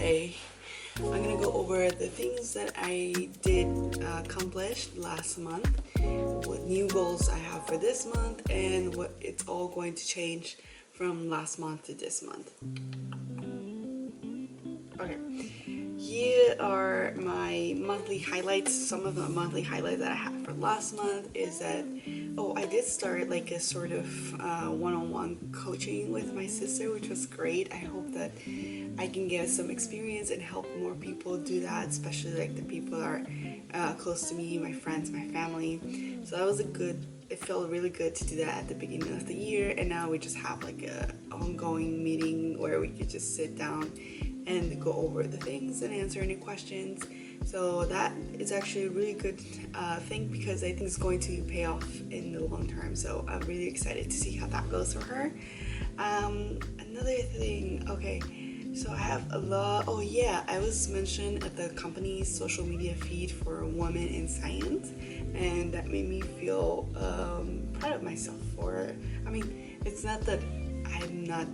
today I'm gonna go over the things that I did accomplish last month, what new goals I have for this month, and what it's all going to change from last month to this month. Okay, here are my monthly highlights. Some of the monthly highlights that I had for last month is that, I did start like a sort of one-on-one coaching with my sister, which was great. I hope that I can get some experience and help more people do that, especially like the people that are close to me, my friends, my family. So that was it felt really good to do that at the beginning of the year, and now we just have like a ongoing meeting where we could just sit down and go over the things and answer any questions. So that is actually a really good thing, because I think it's going to pay off in the long term. So I'm really excited to see how that goes for her. Another thing, okay, so I have a lot. Oh yeah, I was mentioned at the company's social media feed for Women in Science, and that made me feel proud of myself. It's not that I'm not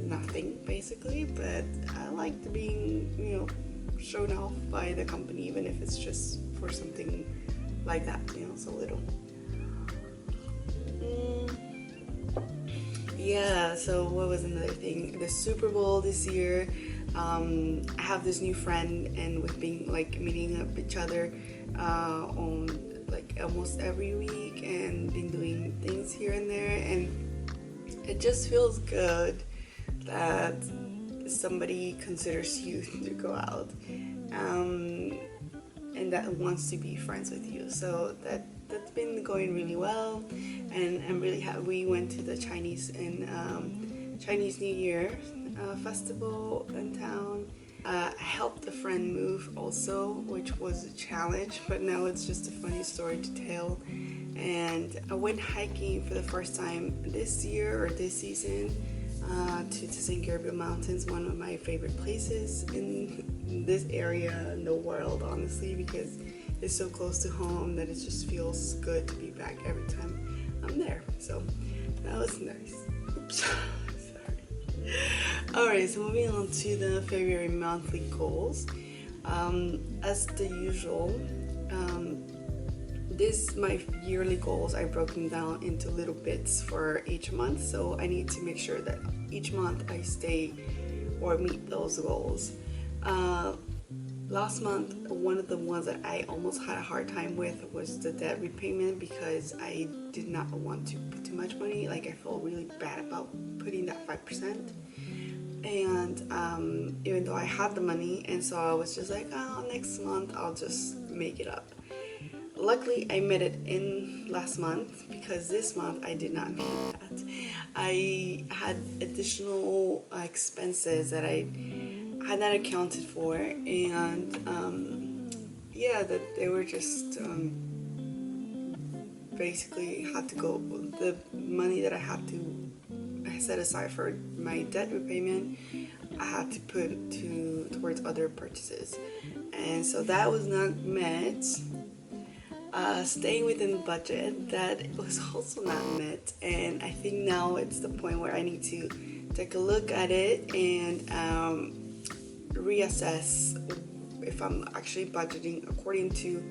nothing basically, but I liked being, shown off by the company, even if it's just for something like that, so little. Yeah, so what was another thing? The Super Bowl this year. I have this new friend, and we've been like meeting up each other on like almost every week and been doing things here and there, and it just feels good that somebody considers you to go out and that wants to be friends with you. So that's been going really well, and I'm really happy. We went to the Chinese New Year festival in town. I helped a friend move also, which was a challenge, but now it's just a funny story to tell. And I went hiking for the first time this year or this season to St. Gabriel Mountains, one of my favorite places in this area in the world, honestly, because it's so close to home that it just feels good to be back every time I'm there. So that was nice. Oops, sorry. Alright, so moving on to the February monthly goals. As the usual, my yearly goals, I've broken down into little bits for each month, so I need to make sure that each month I stay or meet those goals. Last month, one of the ones that I almost had a hard time with was the debt repayment, because I did not want to put too much money. Like, I felt really bad about putting that 5%. And even though I had the money, and so I was just like, next month I'll just make it up. Luckily, I met it in last month, because this month I did not meet that. I had additional expenses that I had not accounted for, and that they were just basically had to go. The money that I set aside for my debt repayment, I had to put towards other purchases, and so that was not met. Staying within budget, that was also not met, and I think now it's the point where I need to take a look at it and reassess if I'm actually budgeting according to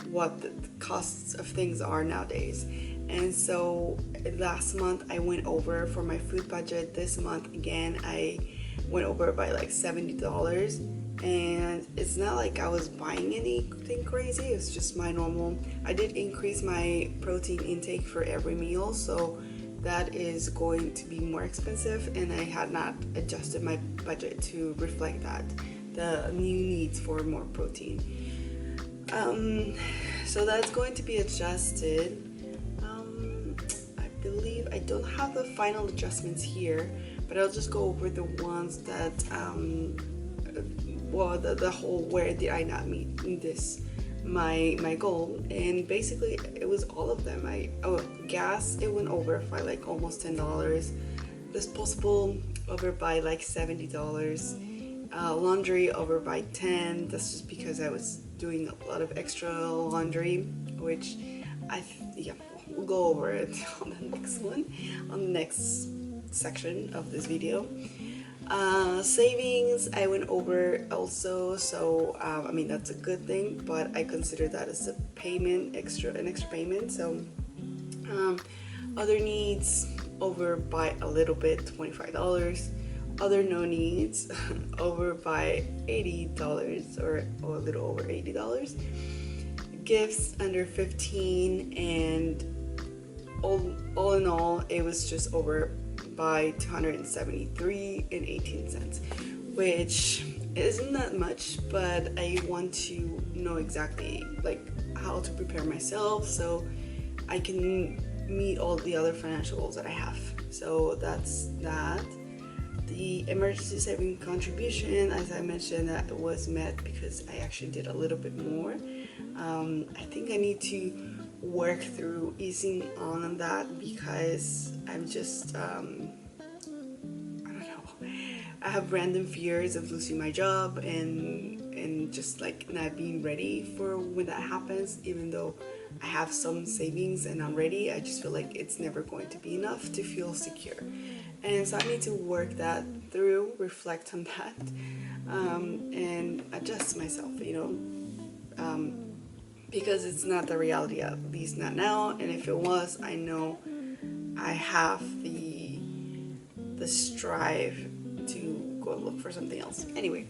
what the costs of things are nowadays. And so last month I went over for my food budget. This month again I went over by like $70, and it's not like I was buying anything crazy. It's just my normal. I did increase my protein intake for every meal, so that is going to be more expensive, and I had not adjusted my budget to reflect that, the new needs for more protein. So that's going to be adjusted. I believe I don't have the final adjustments here, but I'll just go over the ones that the whole where did I not meet this my goal. And basically it was all of them. Gas, it went over by like almost $10, disposable over by like $70, laundry over by $10. That's just because I was doing a lot of extra laundry, which we'll go over it on the next section of this video. Savings, I went over also, so I mean that's a good thing, but I consider that as a payment, an extra payment. So other needs over by a little bit, $25. Other no needs over by $80 or a little over $80. Gifts under 15, and all in all, it was just over by 273.18 cents, which isn't that much, but I want to know exactly like how to prepare myself so I can meet all the other financial goals that I have. So that's that. The emergency saving contribution, as I mentioned, that was met because I actually did a little bit more. I think I need to work through easing on that because I'm just I don't know, I have random fears of losing my job and just like not being ready for when that happens. Even though I have some savings and I'm ready, I just feel like it's never going to be enough to feel secure, and so I need to work that through, reflect on that, and adjust myself, because it's not the reality, at least not now. And if it was, I know I have the strive to go look for something else. Anyway,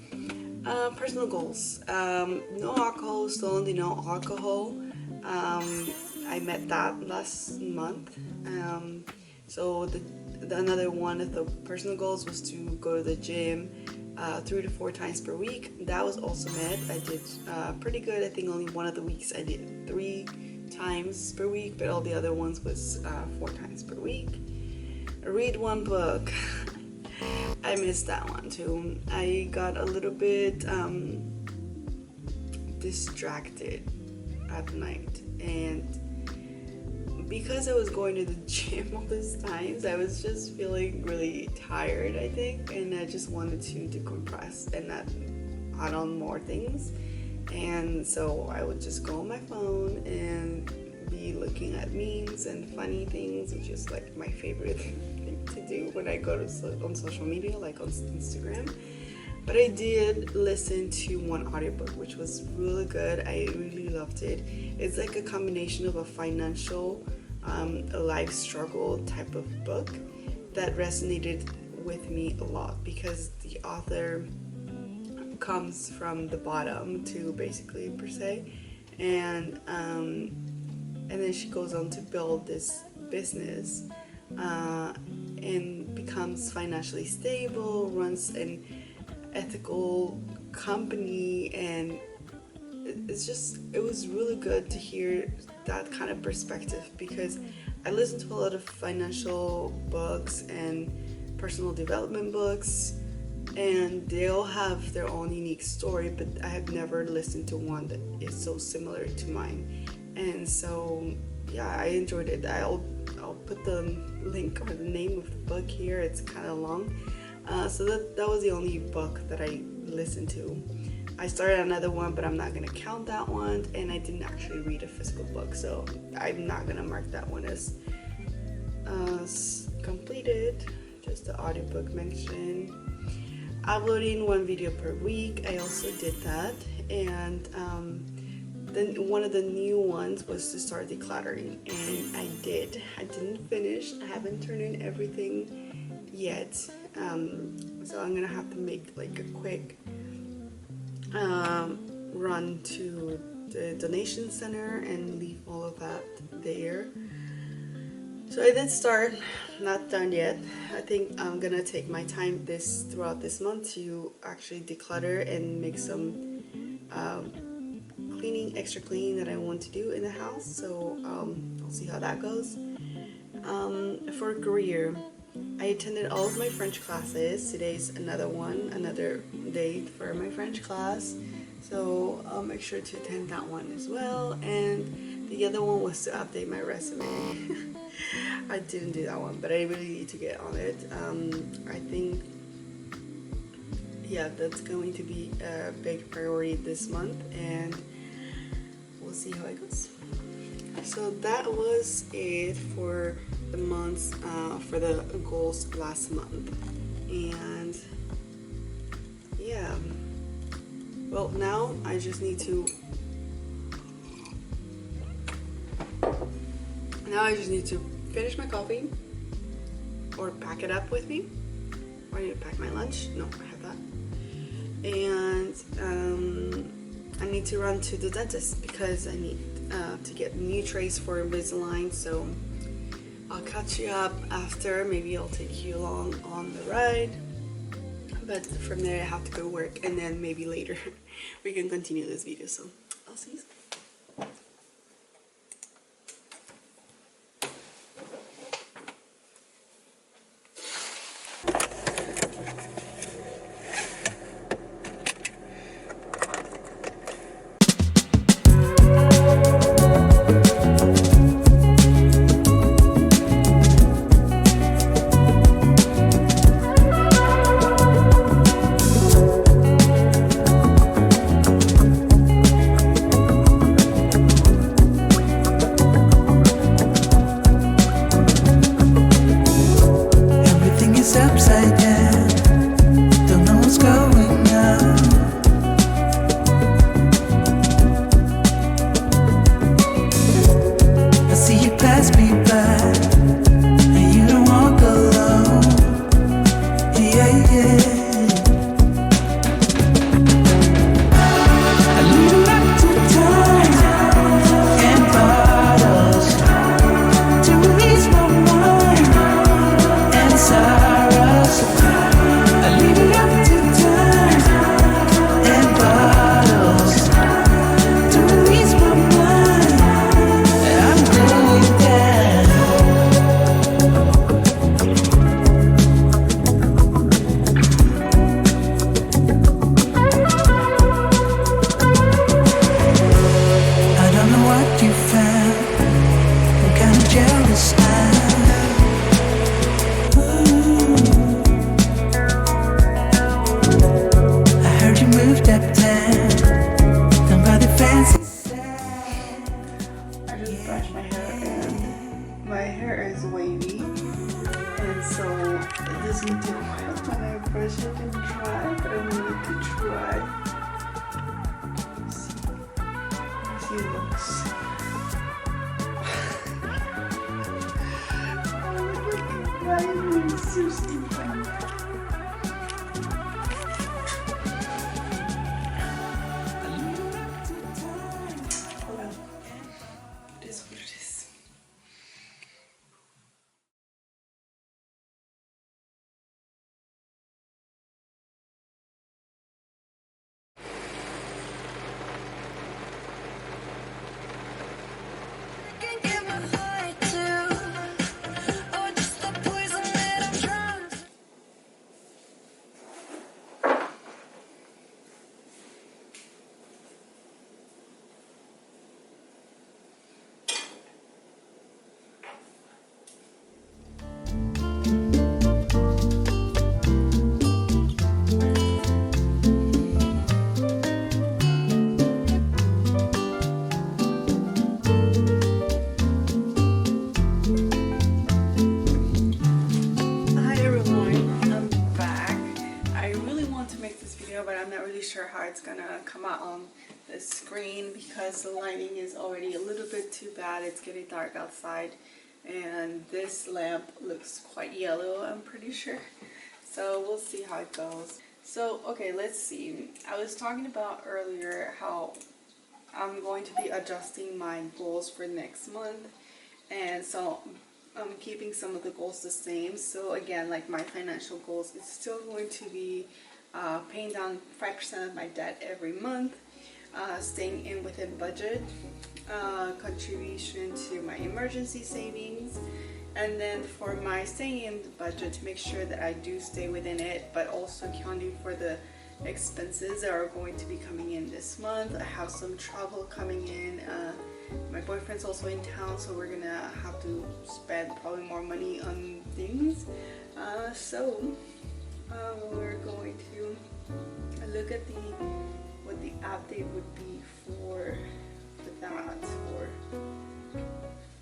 personal goals. No alcohol, still on the no alcohol. I met that last month. So another one of the personal goals was to go to the gym 3 to 4 times per week. That was also met. I did pretty good. I think only one of the weeks I did 3 times per week, but all the other ones was 4 times per week. Read one book. I missed that one too. I got a little bit distracted at night, and because I was going to the gym all these times, I was just feeling really tired, I think, and I just wanted to decompress and not add on more things. And so I would just go on my phone and be looking at memes and funny things, which is like my favorite thing to do when I go on social media, like on Instagram. But I did listen to one audiobook, which was really good. I really loved it. It's like a combination of a financial, a life struggle type of book that resonated with me a lot, because the author comes from the bottom to basically per se, and then she goes on to build this business and becomes financially stable, runs an ethical company, and it was really good to hear that kind of perspective, because I listen to a lot of financial books and personal development books, and they all have their own unique story, but I have never listened to one that is so similar to mine. And so yeah, I enjoyed it. I'll put the link or the name of the book here. It's kind of long. So that was the only book that I listened to. I started another one, but I'm not going to count that one, and I didn't actually read a physical book, so I'm not going to mark that one as completed. Just the audiobook mentioned. Uploading 1 video per week, I also did that, and then one of the new ones was to start decluttering, and I did. I didn't finish. I haven't turned in everything yet, so I'm gonna have to make like a quick run to the donation center and leave all of that there. So I did start, not done yet. I think I'm gonna take my time throughout this month to actually declutter and make some extra cleaning that I want to do in the house. So I'll see how that goes. For career, I attended all of my French classes. Today's another day for my French class. So I'll make sure to attend that one as well. And the other one was to update my resume. I didn't do that one, but I really need to get on it. I think, yeah, that's going to be a big priority this month, and we'll see how it goes. So that was it for the months, for the goals last month. And Well, now I just need to finish my coffee or pack it up with me. Or I need to pack my lunch. No, I have that. And I need to run to the dentist because I need to get new trays for Invisalign. So I'll catch you up after. Maybe I'll take you along on the ride. But from there I have to go work, and then maybe later we can continue this video. So I'll see you soon. Brush it and try, but I wanted to try. Let's see. It looks. Oh, seriously funny. Oh well, it is what it is. But I'm not really sure how it's gonna come out on the screen because the lighting is already a little bit too bad. It's getting dark outside and this lamp looks quite yellow, I'm pretty sure. So we'll see how it goes. So okay, let's see. I was talking about earlier how I'm going to be adjusting my goals for next month, and so I'm keeping some of the goals the same. So again, like my financial goals, it's still going to be paying down 5% of my debt every month, staying in within budget, contribution to my emergency savings, and then for my staying in the budget to make sure that I do stay within it, but also accounting for the expenses that are going to be coming in this month. I have some travel coming in. My boyfriend's also in town, so we're gonna have to spend probably more money on things. We're going to look at what the update would be for that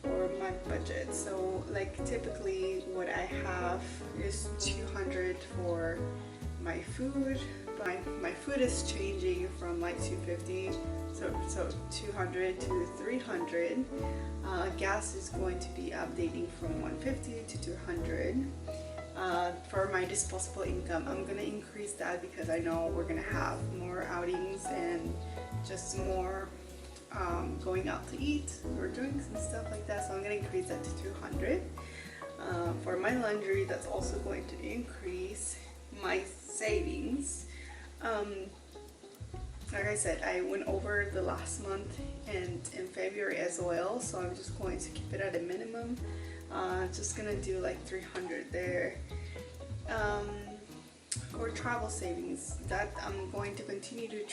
for my budget. So like typically what I have is $200 for my food, My food is changing from like 250, so 200 to 300. Gas is going to be updating from 150 to 200. For my disposable income, I'm gonna increase that because I know we're gonna have more outings and just more going out to eat or drinks and stuff like that, so I'm gonna increase that to 200. For my laundry, that's also going to increase my savings. Like I said, I went over the last month and in February as well, so I'm just going to keep it at a minimum. Just gonna do like 300 there. For travel savings, that I'm going to continue to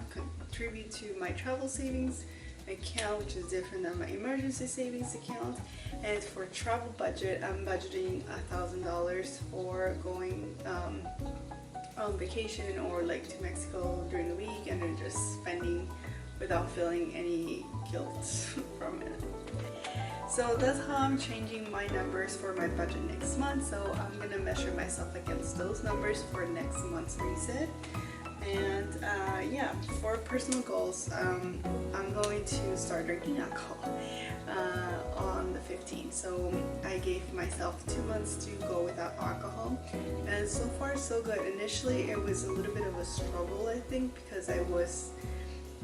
contribute to my travel savings account, which is different than my emergency savings account. And for travel budget, I'm budgeting $1,000 for going on vacation or like to Mexico during the week, and then just spending without feeling any guilt from it. So that's how I'm changing my numbers for my budget next month. So I'm gonna measure myself against those numbers for next month's reset. And yeah, for personal goals, I'm going to start drinking alcohol on the 15th. So I gave myself 2 months to go without alcohol, and so far so good. Initially it was a little bit of a struggle, I think, because I was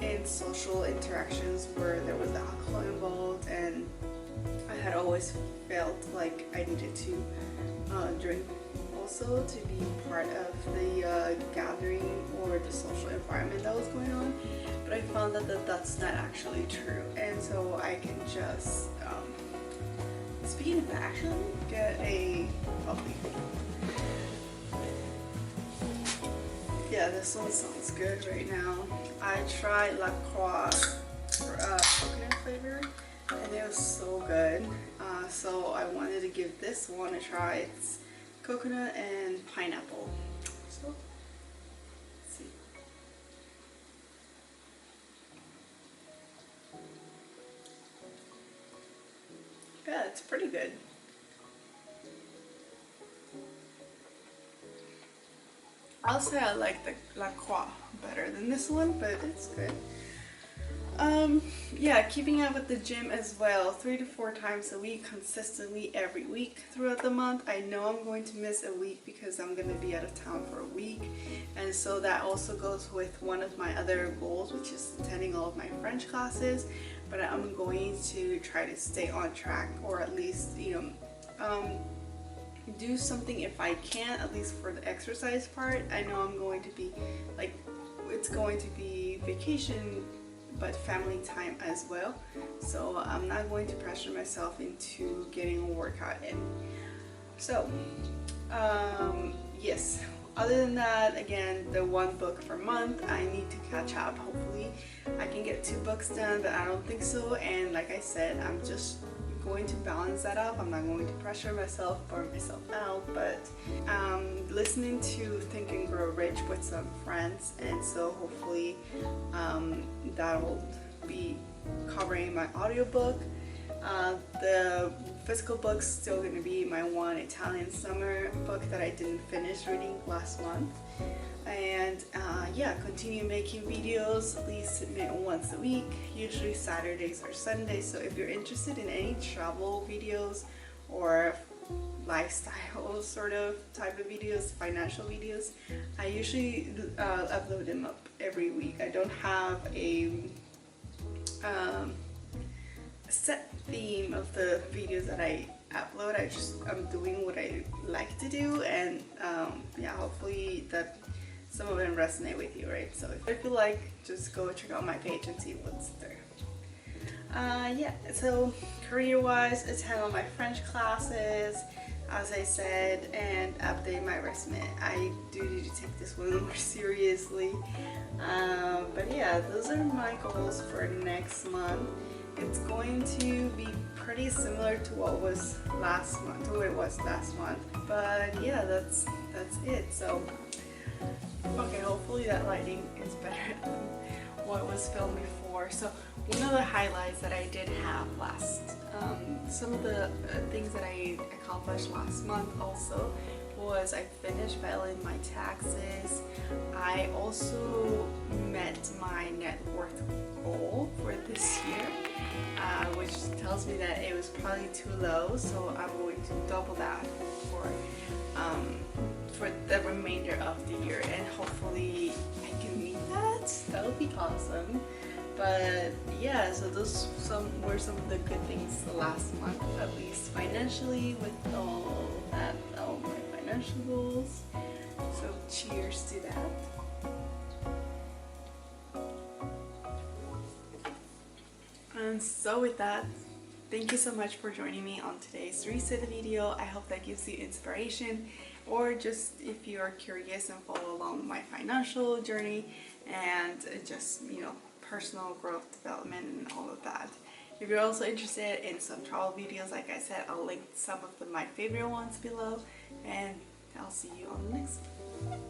in social interactions where there was alcohol involved, and I had always felt like I needed to drink also to be part of the gathering or the social environment that was going on, but I found that that's not actually true, and so I can just speaking of that, actually get a coffee. Yeah, this one sounds good right now. I tried La Croix coconut flavor, and it was so good, so I wanted to give this one a try. It's coconut and pineapple. So let's see. Yeah, it's pretty good. I'll say I like the La Croix better than this one, but it's good. Yeah, keeping up with the gym as well, 3 to 4 times a week, consistently every week throughout the month. I know I'm going to miss a week because I'm going to be out of town for a week, and so that also goes with one of my other goals, which is attending all of my French classes. But I'm going to try to stay on track, or at least, you know, do something if I can, at least for the exercise part. I know I'm going to be like, it's going to be vacation but family time as well, so I'm not going to pressure myself into getting a workout in. So yes, other than that, again, the 1 book per month, I need to catch up. Hopefully I can get 2 books done, but I don't think so, and like I said, I'm just going to balance that up. I'm not going to pressure myself, burn myself out, but listening to Think and Grow Rich with some friends, and so hopefully that will be covering my audiobook. The physical book's still going to be my one Italian summer book that I didn't finish reading last month. And yeah, continue making videos, at least once a week, usually Saturdays or Sundays. So if you're interested in any travel videos or lifestyle sort of type of videos, financial videos, I usually upload them up every week. I don't have a set theme of the videos that I upload. I'm doing what I like to do, and yeah, hopefully that some of them resonate with you, right? So if you like, just go check out my page and see what's there. Yeah, so career-wise, attend all my French classes, as I said, and update my resume. I do need to take this one more seriously. But yeah, those are my goals for next month. It's going to be pretty similar to what was last month, to what it was last month. But yeah, that's it. So okay, hopefully that lighting is better than what was filmed before. So one of the highlights that I did have last, some of the things that I accomplished last month also was I finished filing my taxes. I also met my net worth goal for this year, which tells me that it was probably too low, so I'm going to double that for the remainder of the year, and hopefully I can meet that. That would be awesome. But yeah, so those were some of the good things last month, at least financially, with all that, all my financial goals. So cheers to that. And so with that, thank you so much for joining me on today's reset video. I hope that gives you inspiration, or just if you are curious and follow along my financial journey and just, you know, personal growth development and all of that. If you're also interested in some travel videos, like I said, I'll link some of my favorite ones below, and I'll see you on the next one.